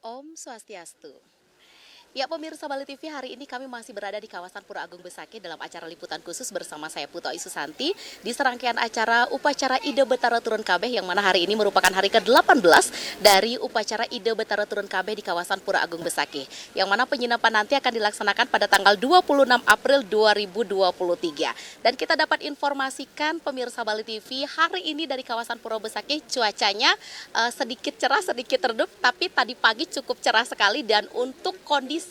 Om Swastiastu. Ya pemirsa Bali TV, hari ini kami masih berada di kawasan Pura Agung Besaki dalam acara liputan khusus bersama saya Putu Ayu Susanti di serangkaian acara upacara Ide Betara Turun Kabeh yang mana hari ini merupakan hari ke-18 dari upacara Ide Betara Turun Kabeh di kawasan Pura Agung Besaki yang mana penginapan nanti akan dilaksanakan pada tanggal 26 April 2023. Dan kita dapat informasikan pemirsa Bali TV, hari ini dari kawasan Pura Besaki cuacanya sedikit cerah, sedikit redup, tapi tadi pagi cukup cerah sekali. Dan untuk kondisi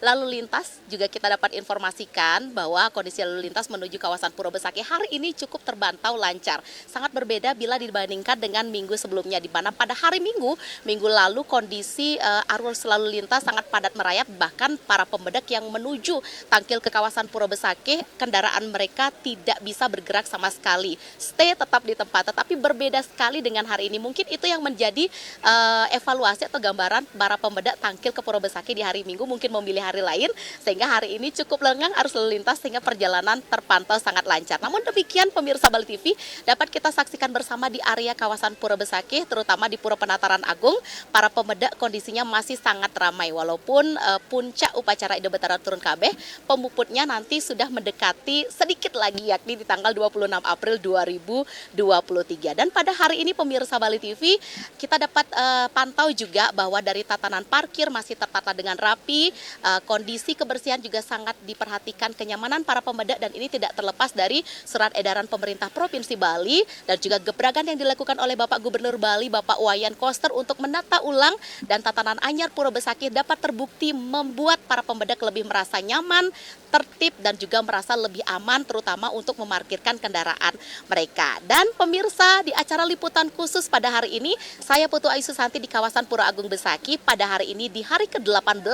lalu lintas juga kita dapat informasikan bahwa kondisi lalu lintas menuju kawasan Pura Besaki hari ini cukup terpantau lancar. Sangat berbeda bila dibandingkan dengan minggu sebelumnya, di mana pada hari minggu lalu kondisi arus lalu lintas sangat padat merayap, bahkan para pemudik yang menuju tangkil ke kawasan Pura Besaki kendaraan mereka tidak bisa bergerak sama sekali, stay tetap di tempat. Tetapi berbeda sekali dengan hari ini, mungkin itu yang menjadi evaluasi atau gambaran para pemudik tangkil ke Pura Besaki di hari Minggu mungkin memilih hari lain, sehingga hari ini cukup lengang arus lalu lintas sehingga perjalanan terpantau sangat lancar. Namun demikian pemirsa Bali TV, dapat kita saksikan bersama di area kawasan Pura Besaki, terutama di Pura Penataran Agung, para pemudik kondisinya masih sangat ramai walaupun puncak upacara Ide Betara Turun Kabeh pemuputnya nanti sudah mendekati sedikit lagi, yakni di tanggal 26 April 2023. Dan pada hari ini pemirsa Bali TV, kita dapat pantau juga bahwa dari tatanan parkir masih tertata dengan rapi, kondisi kebersihan juga sangat diperhatikan, kenyamanan para pemudik, dan ini tidak terlepas dari surat edaran pemerintah Provinsi Bali dan juga gebrakan yang dilakukan oleh Bapak Gubernur Bali, Bapak Wayan Koster, untuk menata ulang dan tatanan anyar Pura Besaki dapat terbukti membuat para pemudik lebih merasa nyaman, tertib, dan juga merasa lebih aman, terutama untuk memarkirkan kendaraan mereka. Dan pemirsa, di acara liputan khusus pada hari ini, saya Putu Ayu Susanti di kawasan Pura Agung Besaki pada hari ini di hari ke-18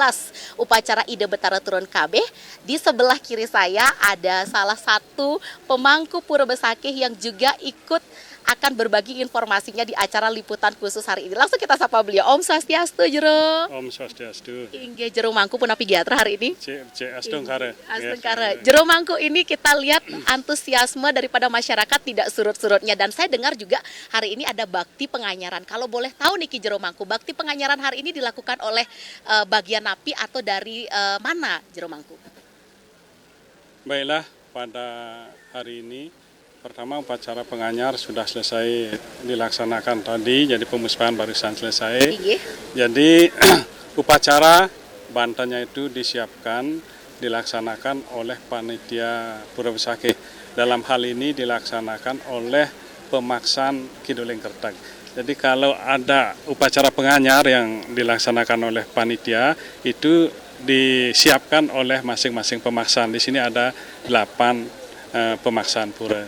upacara Ide Betara Turun Kabeh. Di sebelah kiri saya ada salah satu pemangku Pura Besaki yang juga ikut akan berbagi informasinya di acara liputan khusus hari ini. Langsung kita sapa beliau. Om Swastiastu Jero. Om Swastiastu. Inggih Jero mangku punapi giatra hari ini. Astung kare. Jero mangku ini kita lihat antusiasme daripada masyarakat tidak surut-surutnya, dan saya dengar juga hari ini ada bakti penganyaran. Kalau boleh tahu nih Ki Jero mangku, bakti penganyaran hari ini dilakukan oleh bagian napi atau dari mana Jero mangku? Baiklah, pada hari ini pertama upacara penganyar sudah selesai dilaksanakan tadi, jadi pemuspahan barusan selesai. Iya. Jadi upacara bantannya itu disiapkan, dilaksanakan oleh panitia Pura Besaki. Dalam hal ini dilaksanakan oleh Pemaksan Kiduleng Kertag. Jadi kalau ada upacara penganyar yang dilaksanakan oleh panitia, itu disiapkan oleh masing-masing pemaksaan. Di sini ada 8 pemaksaan pura.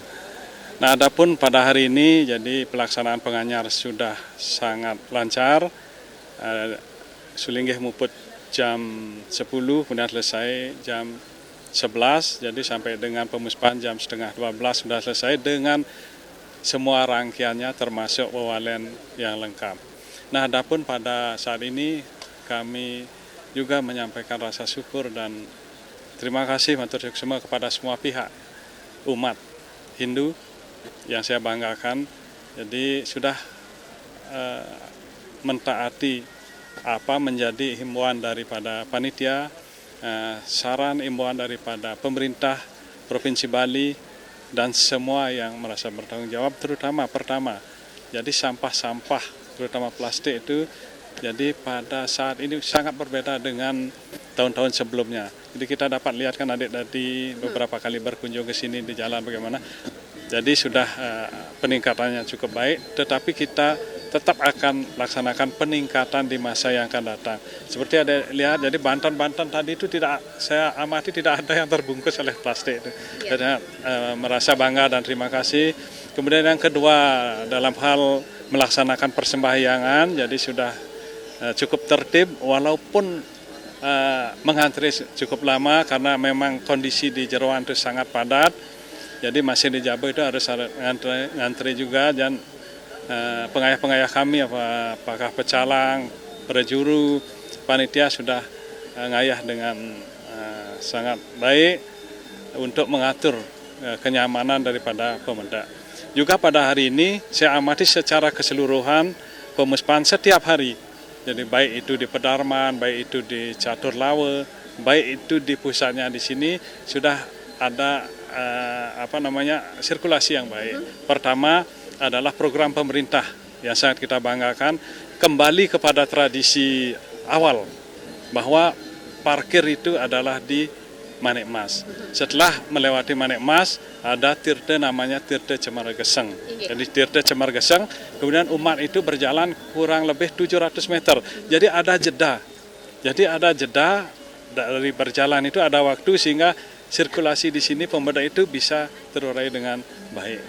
Nah, adapun pada hari ini, jadi pelaksanaan penganyar sudah sangat lancar. Sulinggih muput jam 10, kemudian selesai jam 11, jadi sampai dengan pemuspahan jam setengah 12 sudah selesai dengan semua rangkaiannya termasuk wawalen yang lengkap. Nah, adapun pada saat ini kami juga menyampaikan rasa syukur dan terima kasih matur semua kepada semua pihak umat Hindu yang saya banggakan. Jadi sudah mentaati apa menjadi himbauan daripada panitia, saran himbauan daripada pemerintah Provinsi Bali dan semua yang merasa bertanggung jawab, terutama pertama, jadi sampah-sampah terutama plastik itu, jadi pada saat ini sangat berbeda dengan tahun-tahun sebelumnya. Jadi kita dapat lihat kan adik tadi beberapa kali berkunjung ke sini di jalan bagaimana. Jadi sudah peningkatannya cukup baik, tetapi kita tetap akan laksanakan peningkatan di masa yang akan datang. Seperti ada lihat, jadi bantan-bantan tadi itu tidak, saya amati tidak ada yang terbungkus oleh plastik itu. Jadi merasa bangga dan terima kasih. Kemudian yang kedua, dalam hal melaksanakan persembahyangan, jadi sudah cukup tertib walaupun mengantri cukup lama karena memang kondisi di jeroan itu sangat padat. Jadi masih di Jabu itu harus ngantri juga, dan pengayah-pengayah kami apakah pecalang, prejuru, panitia sudah ngayah dengan sangat baik untuk mengatur kenyamanan daripada pemuda. Juga pada hari ini saya amati secara keseluruhan pemuspahan setiap hari Jadi baik itu di Pedarman, baik itu di Catur Lawe, baik itu di pusatnya di sini sudah ada sirkulasi yang baik. Pertama adalah program pemerintah yang sangat kita banggakan, kembali kepada tradisi awal bahwa parkir itu adalah di Manik Mas. Setelah melewati Manik Mas, ada tirte namanya tirte Cemara Geseng. Jadi tirte Cemara Geseng, kemudian umat itu berjalan kurang lebih 700 meter. Jadi ada jeda dari berjalan itu ada waktu sehingga sirkulasi di sini pemuda itu bisa terurai dengan baik.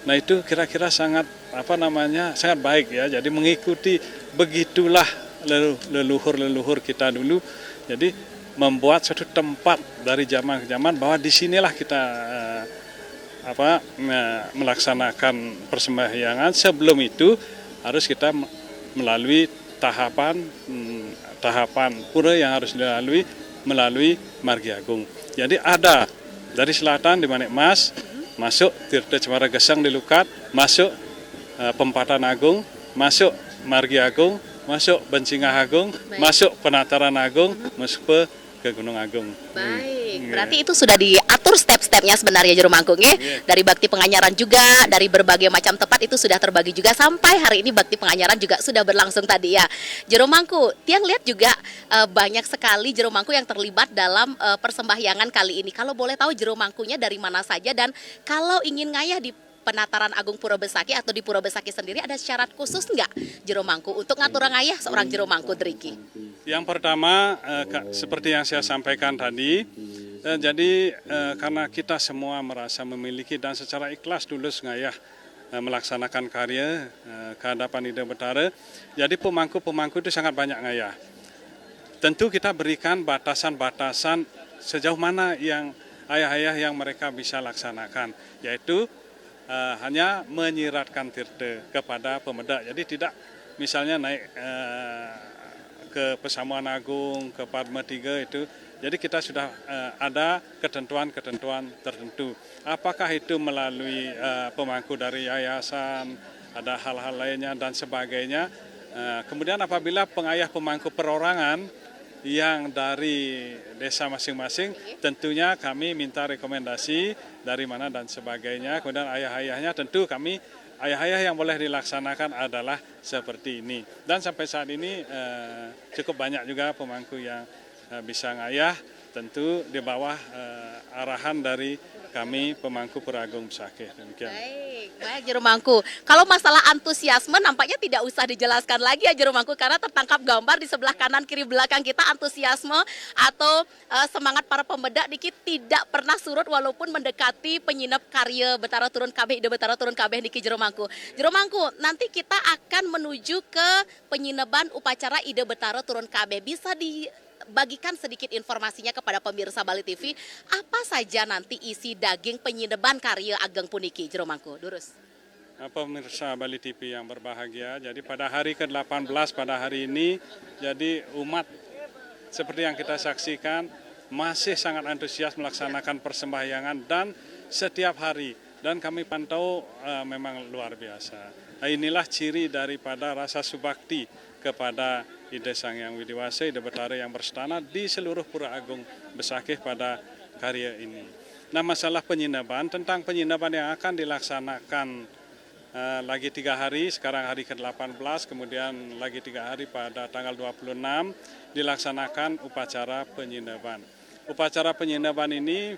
Nah itu kira-kira sangat sangat baik ya. Jadi mengikuti begitulah leluhur kita dulu. Jadi membuat suatu tempat dari zaman ke zaman bahwa disinilah kita melaksanakan persembahyangan. Sebelum itu harus kita melalui tahapan pura yang harus dilalui melalui Margi Agung. Jadi ada dari selatan di Manik Mas, masuk Tirta Cemara Geseng di Lukat, masuk Pempatan Agung, masuk Margi Agung, masuk Bencingah Agung, masuk Penataran Agung, masuk ke Gunung Agung. Baik, berarti itu sudah diatur step-stepnya sebenarnya Jero Mangku nggih. Dari bakti penganyaran juga, dari berbagai macam tempat itu sudah terbagi juga sampai hari ini bakti penganyaran juga sudah berlangsung tadi ya. Jero Mangku, tiang lihat juga banyak sekali Jero Mangku yang terlibat dalam persembahyangan kali ini. Kalau boleh tahu Jero Mangkunya dari mana saja, dan kalau ingin ngayah di Penataran Agung Pura Besaki atau di Pura Besaki sendiri ada syarat khusus nggak Jero Mangku untuk ngatur ngayah seorang Jero Mangku Driki? Yang pertama seperti yang saya sampaikan tadi, jadi karena kita semua merasa memiliki dan secara ikhlas tulus ngayah melaksanakan karya kehadapan Ida Betara, jadi pemangku itu sangat banyak ngayah. Tentu kita berikan batasan-batasan sejauh mana yang ayah-ayah yang mereka bisa laksanakan, yaitu hanya menyiratkan tirte kepada pemuda. Jadi tidak misalnya naik ke Pesamuan Agung, ke Padma 3 itu. Jadi kita sudah ada ketentuan-ketentuan tertentu. Apakah itu melalui pemangku dari yayasan, ada hal-hal lainnya dan sebagainya. Kemudian apabila pengayah pemangku perorangan yang dari desa masing-masing, tentunya kami minta rekomendasi dari mana dan sebagainya. Kemudian ayah-ayahnya tentu kami, ayah-ayah yang boleh dilaksanakan adalah seperti ini. Dan sampai saat ini cukup banyak juga pemangku yang bisa ngayah, tentu di bawah arahan dari kami pemangku Pura Agung Besakih. Demikian. Baik Jero Mangku. Kalau masalah antusiasme nampaknya tidak usah dijelaskan lagi ya Jero Mangku, karena tertangkap gambar di sebelah kanan kiri belakang kita antusiasme atau semangat para pembedak dikit tidak pernah surut walaupun mendekati penyinap karya Betara Turun Kabeh, Ida Betara Turun Kabeh niki Jero Mangku. Jero Mangku, nanti kita akan menuju ke penyineban upacara Ida Betara Turun Kabeh. Bisa dibagikan sedikit informasinya kepada pemirsa Bali TV, apa saja nanti isi daging penyineban karya Ageng puniki Jero Mangku? Durus. Pemirsa Bali TV yang berbahagia, jadi pada hari ke-18 pada hari ini, jadi umat seperti yang kita saksikan masih sangat antusias melaksanakan persembahyangan dan setiap hari, dan kami pantau memang luar biasa. Nah, inilah ciri daripada rasa subakti kepada Ida Sang Hyang Widiwasa, Ida Betara yang berstana di seluruh Pura Agung Besakih pada karya ini. Nah, masalah penyinaban, tentang penyinaban yang akan dilaksanakan lagi 3 hari, sekarang hari ke-18, kemudian lagi 3 hari pada tanggal 26 dilaksanakan upacara penyinaban. Upacara penyinaban ini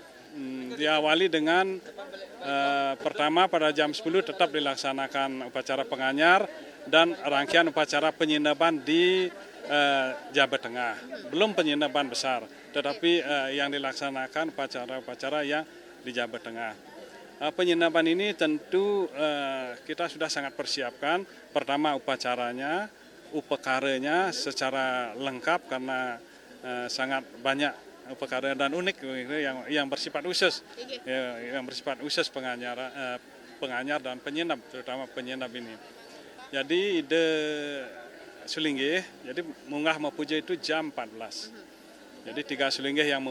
diawali dengan pertama pada jam 10 tetap dilaksanakan upacara penganyar dan rangkaian upacara penyinaban di Jabat Tengah. Belum penyinaban besar, tetapi yang dilaksanakan upacara-upacara yang di Jabat Tengah. Penyinaban ini tentu kita sudah sangat persiapkan. Pertama upacaranya, upakaranya secara lengkap karena sangat banyak upacara dan unik yang bersifat khusus, yang bersifat khusus penganyar dan penyinap, terutama penyinap ini. Jadi ide sulinggih, jadi munggah mepuja itu jam 14. Jadi 3 sulinggih yang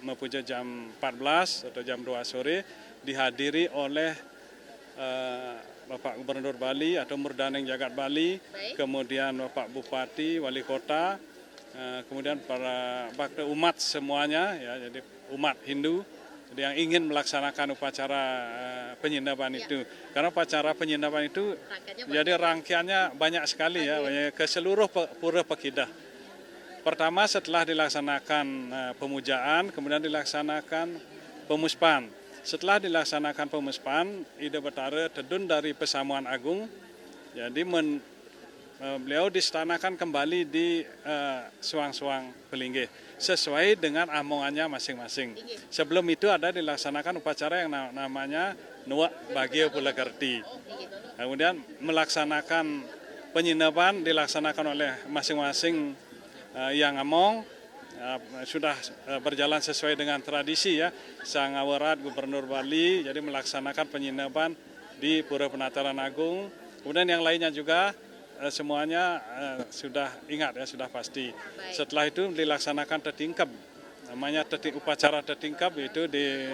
mepuja jam 14 atau jam 2 sore dihadiri oleh Bapak Gubernur Bali atau Murdaneng Jagat Bali, Baik. kemudian Bapak Bupati, Wali Kota, kemudian para umat semuanya, ya, jadi umat Hindu yang ingin melaksanakan upacara penyinaban itu. Karena upacara penyinaban itu jadi rangkaiannya banyak sekali ya, banyak ke seluruh pura Pekidah. Pertama setelah dilaksanakan pemujaan, kemudian dilaksanakan pemuspan. Setelah dilaksanakan pemuspan, Ida Betara Tedun dari Pesamuan Agung, jadi beliau distanakan kembali di Suang-Suang Pelinggih sesuai dengan amongannya masing-masing. Sebelum itu ada dilaksanakan upacara yang namanya Nuak Bagio Pulakerti. Kemudian melaksanakan penyinaban dilaksanakan oleh masing-masing yang among. Sudah berjalan sesuai dengan tradisi ya. Sang Awarat Gubernur Bali jadi melaksanakan penyinaban di Pura Penataran Agung. Kemudian yang lainnya juga semuanya sudah ingat ya, sudah pasti. Baik. Setelah itu dilaksanakan tetingkap, namanya upacara tetingkap itu di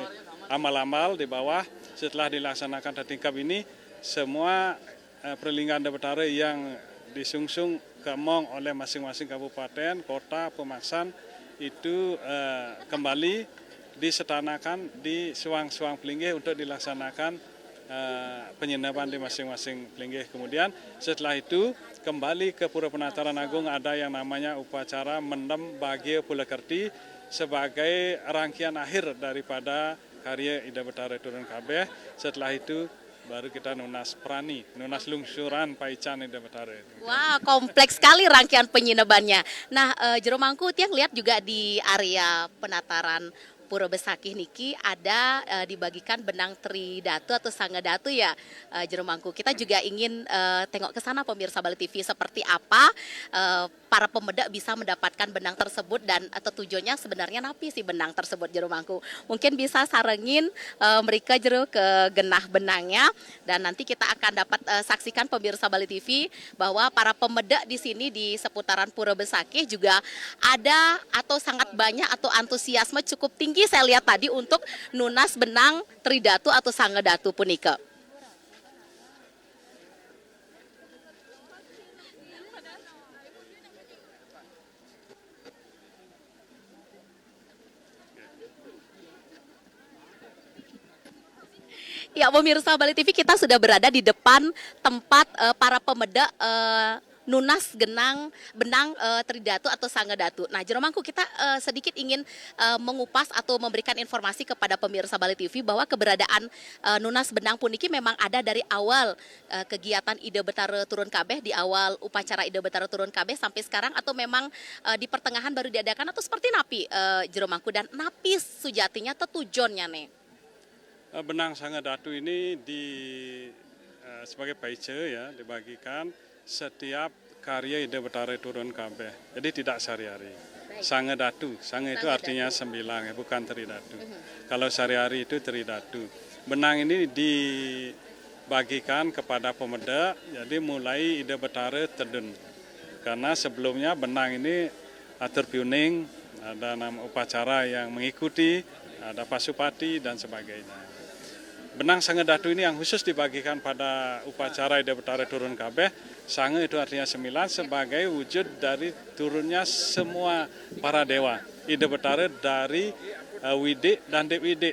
amal-amal di bawah. Setelah dilaksanakan tetingkap ini, semua perlinggan Ida Betara yang disungsung kemong oleh masing-masing kabupaten, kota, pemaksan itu kembali disetanakan di Suang-Suang Pelinggih untuk dilaksanakan penyinaban di masing-masing Pelinggih. Kemudian setelah itu kembali ke Pura Penataran Agung ada yang namanya upacara Mendem Bagio Pulakerti sebagai rangkaian akhir daripada karya Ida Betara Turun Kabeh. Setelah itu baru kita nunas prani, nunas lungsuran Paican Ida Betara. Wah, kompleks sekali rangkaian penyinabannya. Nah, Jero Mangku tiang lihat juga di area penataran Pura Besakih niki ada dibagikan benang Tridatu atau Sanggadatu ya, Jero Mangku. Kita juga ingin tengok ke sana pemirsa Bali TV seperti apa para pemedak bisa mendapatkan benang tersebut dan tujuannya sebenarnya napi sih benang tersebut, Jero Mangku. Mungkin bisa sarengin mereka Jero ke genah benangnya dan nanti kita akan dapat saksikan pemirsa Bali TV bahwa para pemedak di sini di seputaran Pura Besakih juga ada atau sangat banyak atau antusiasme cukup tinggi saya lihat tadi untuk nunas benang Tridatu atau Sanggadatu punika. Ya pemirsa Bali TV, kita sudah berada di depan tempat para pemedak nunas benang Tridatu atau Sanggadatu. Nah, Jero Mangku, kita sedikit ingin mengupas atau memberikan informasi kepada pemirsa Bali TV bahwa keberadaan nunas benang puniki memang ada dari awal kegiatan Ida Betara Turun Kabeh, di awal upacara Ida Betara Turun Kabeh sampai sekarang, atau memang di pertengahan baru diadakan atau seperti napi, Jero Mangku, dan napi sujatinya tujuannya nih. Benang Sanggadatu ini sebagai paice ya dibagikan setiap karya Ida Betara Turun Kabeh. Jadi tidak sehari-hari. Sanggadatu, itu artinya 9 ya, bukan Tridatu. Kalau sehari-hari itu Tridatu. Benang ini dibagikan kepada pemedak, jadi mulai Ida Betara Tedun. Karena sebelumnya benang ini atur piuning, ada nama upacara yang mengikuti, ada pasupati dan sebagainya. Benang Sanggadatu ini yang khusus dibagikan pada upacara Ida Betara Turun Kabeh. Sange itu artinya 9 sebagai wujud dari turunnya semua para dewa. Ida Betara dari Widik dan Dek Widik,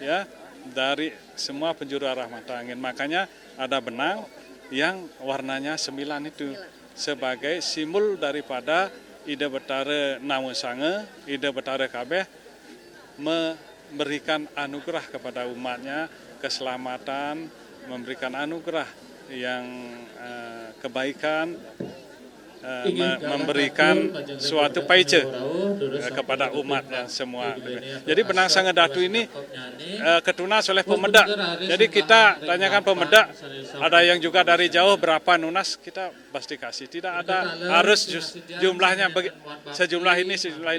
ya, dari semua penjuru arah mata angin. Makanya ada benang yang warnanya 9 itu sebagai simbol daripada Ida Betara Namun Sange, Ida Betara Kabeh memberikan anugerah kepada umatnya, keselamatan, memberikan anugerah yang kebaikan, memberikan suatu paice kepada umatnya semua. Jadi benang Sanggadatu ini ketunas oleh pemedak. Jadi kita tanyakan pemedak, ada yang juga dari jauh berapa nunas, kita pasti kasih. Tidak ada harus jumlahnya sejumlah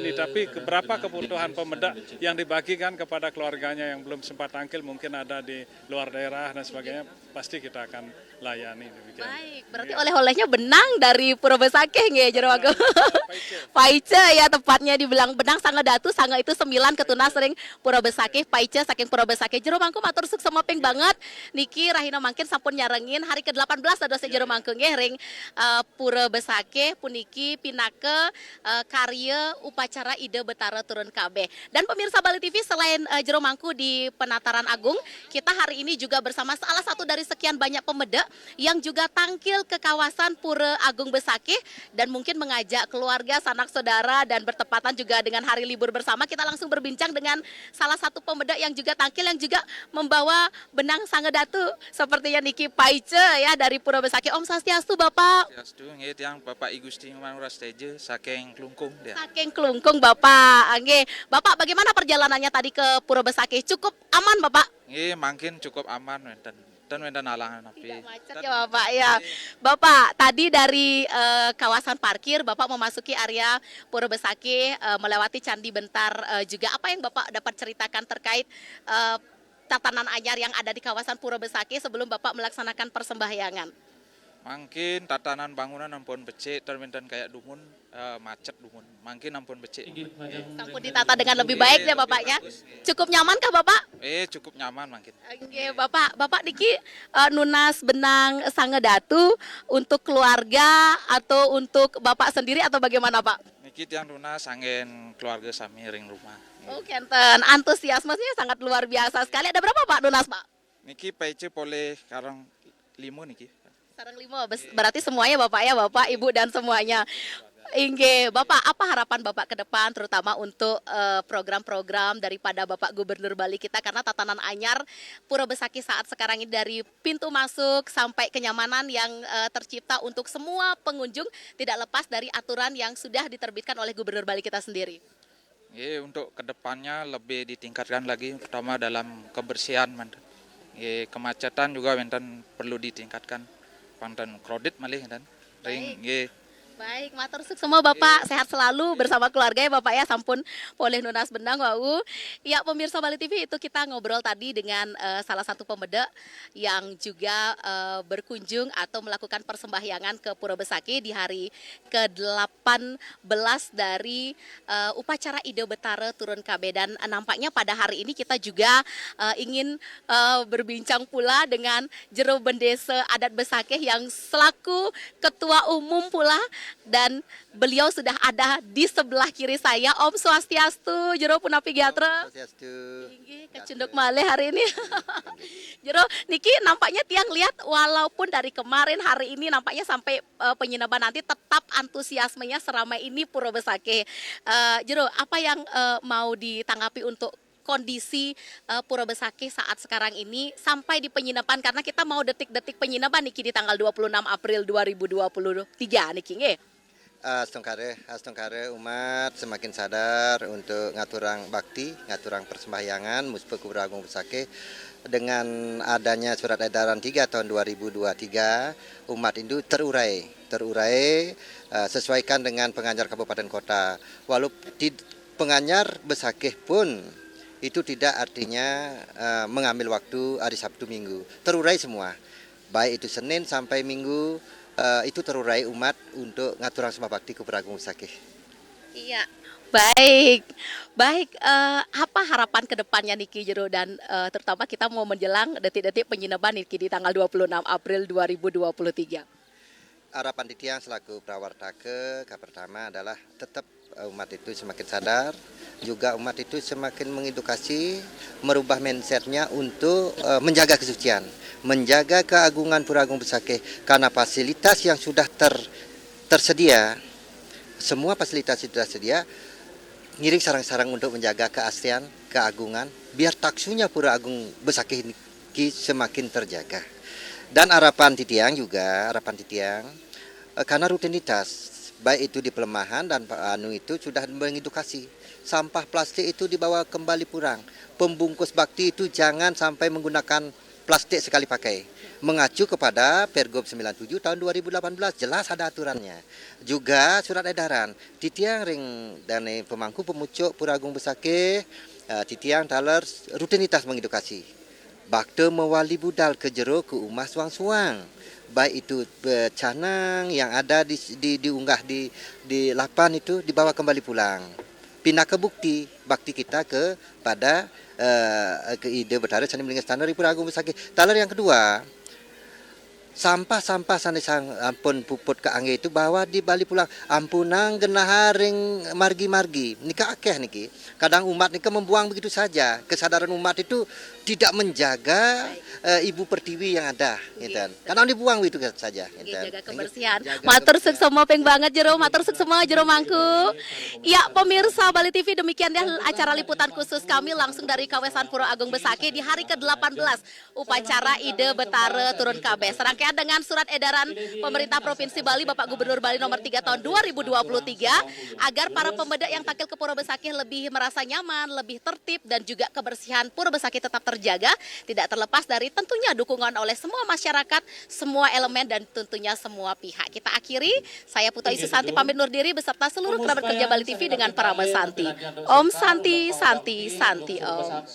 ini, tapi berapa kebutuhan pemedak yang dibagikan kepada keluarganya yang belum sempat tampil, mungkin ada di luar daerah dan sebagainya, pasti kita akan layani. Demikian. Baik, berarti oleh-olehnya benang dari Pura Besakih nggih jero aku. Paice ya tepatnya dibilang benang sanga datu sanga itu 9 ketuna sering Pura Besakih Paice saking Pura Besakih jero mangku matur sukses ping banget niki Rahina mangkin sampun nyarengin hari ke-18 dados jero mangku nggih ring Pura Besakih puniki pinake karya upacara Ide Betara Turun Kabeh. Dan pemirsa Bali TV selain jero mangku di Penataran Agung, kita hari ini juga bersama salah satu dari sekian banyak pemedak yang juga tangkil ke kawasan Pura Agung Besakih dan mungkin mengajak keluarga, sanak saudara dan bertepatan juga dengan hari libur bersama. Kita langsung berbincang dengan salah satu pemedak yang juga tangkil yang juga membawa benang sangedatu sepertinya Niki Paice ya dari Pura Besakih. Om Swastiastu Bapak. Swastiastu, nggih tiyang Bapak I Gusti Manurasteja saking Klungkung dia. Saking Klungkung Bapak. Nggih. Bapak bagaimana perjalanannya tadi ke Pura Besakih? Cukup aman Bapak? Nggih mangkin cukup aman dan wenten alangan api. Tidak macet ya Bapak ya. Bapak tadi dari kawasan parkir Bapak memasuki area Pura Besakih melewati Candi Bentar juga. Apa yang Bapak dapat ceritakan terkait tatanan anyar yang ada di kawasan Pura Besakih sebelum Bapak melaksanakan persembahyangan? Mangkin tatanan bangunan ampun becik terminten kayak dumun macet dumun. Mangkin ampun becik. Sampun ditata dengan lebih baik ya Bapaknya. Cukup nyamankah Bapak? Cukup nyaman mangkin. Oke, Bapak niki nunas benang sangedatu untuk keluarga atau untuk Bapak sendiri atau bagaimana Pak? Niki tiyang lunas angin keluarga sami ring rumah. Oh, kenten. Antusiasmenya sangat luar biasa sekali. Ada berapa Pak nunas Pak? Niki paice boleh karang 5 niki. Sarang 5, berarti semuanya Bapak ya, Bapak, Ibu dan semuanya. Inge, Bapak, apa harapan Bapak ke depan terutama untuk program-program daripada Bapak Gubernur Bali kita karena tatanan anyar Pura Besakih saat sekarang ini dari pintu masuk sampai kenyamanan yang tercipta untuk semua pengunjung tidak lepas dari aturan yang sudah diterbitkan oleh Gubernur Bali kita sendiri. Untuk kedepannya lebih ditingkatkan lagi terutama dalam kebersihan. Kemacetan juga wenten perlu ditingkatkan. Panten kredit malih dan ring nggih. Baik, matur sukses semua Bapak, sehat selalu bersama keluarga ya Bapak ya, sampun boleh nunas benang wau. Ya pemirsa Bali TV itu kita ngobrol tadi dengan salah satu pemedak yang juga berkunjung atau melakukan persembahyangan ke Pura Besakih di hari ke-18 dari upacara Ide Betara Turun Kabeh dan nampaknya pada hari ini kita juga ingin berbincang pula dengan Jero Bendesa Adat Besakih yang selaku Ketua Umum pula dan beliau sudah ada di sebelah kiri saya. Om Swastiastu, Jero Punapi Giatra. Swastiastu. Kecunduk malih hari ini. Jero, niki nampaknya tiang lihat walaupun dari kemarin hari ini nampaknya sampai penginapan nanti tetap antusiasmenya seramai ini Pura Besakih. Jero, apa yang mau ditanggapi untuk kondisi Pura Besakih saat sekarang ini sampai di penginapan karena kita mau detik-detik penginapan niki di tanggal 26 April 2023 niki nggih. Astungkare umat semakin sadar untuk ngaturang bakti, ngaturang persembahyangan Muspe Pura Agung Besakih dengan adanya surat edaran 3 tahun 2023 umat itu terurai sesuaikan dengan penganjar kabupaten kota. Walaupun penganjar Besakih pun itu tidak artinya mengambil waktu hari Sabtu Minggu. Terurai semua, baik itu Senin sampai Minggu, itu terurai umat untuk ngaturang sembah bakti ke Pura Agung Besakih. Iya, baik. Apa harapan ke depannya Niki Jero dan terutama kita mau menjelang detik-detik penginapan Niki di tanggal 26 April 2023. Harapan Titiang selaku prawartake pertama adalah tetap umat itu semakin sadar, juga umat itu semakin mengedukasi, merubah mindsetnya untuk menjaga kesucian, menjaga keagungan Pura Agung Besakih karena fasilitas yang sudah tersedia, semua fasilitas sudah tersedia, ngiring sarang-sarang untuk menjaga keaslian, keagungan, biar taksunya Pura Agung Besakih ini semakin terjaga. Dan harapan Titiang karena rutinitas baik itu di pelemahan dan itu sudah mengedukasi sampah plastik itu dibawa kembali pulang, pembungkus bakti itu jangan sampai menggunakan plastik sekali pakai. Mengacu kepada Pergub 97 tahun 2018, jelas ada aturannya. Juga surat edaran, titiang ring dan pemangku pemucuk Pura Agung Besakih, titiang taler rutinitas mengedukasi. Bakte mewali budal ke jero ke umah suang-suang. Baik itu canang yang ada diunggah di lapan itu dibawa kembali pulang. Pindah ke bukti bakti kita kepada ke ide betara sani melingas standar di Pura Agung Besakih. Taler yang kedua, sampah-sampah sanesang ampun puput ke angge itu bawa di bali pulang. Ampunang genah haring margi-margi. Nika akeh niki. Kadang umat nika membuang begitu saja. Kesadaran umat itu tidak menjaga ibu pertiwi yang ada, gitu. Kadang dibuang begitu saja, gitu. Jaga kebersihan. Matur semua peng banget jero, matur semua jero mangku. Ya, pemirsa Bali TV, demikian ya acara liputan khusus kami langsung dari kawasan Pura Agung Besakih di hari ke-18 upacara Ide Betara Turun KB. Serangkaian dengan surat edaran pemerintah Provinsi Bali Bapak Gubernur Bali nomor 3 tahun 2023 agar para pemuda yang takil ke Pura Besakih lebih merasa nyaman, lebih tertib dan juga kebersihan Pura Besakih tetap terjaga, tidak terlepas dari tentunya dukungan oleh semua masyarakat, semua elemen dan tentunya semua pihak. Kita akhiri, saya Putu Isu Santi pamit undur diri beserta seluruh kerabat kerja Bali TV dengan para Santi. Om Santi, Santi, Santi Om.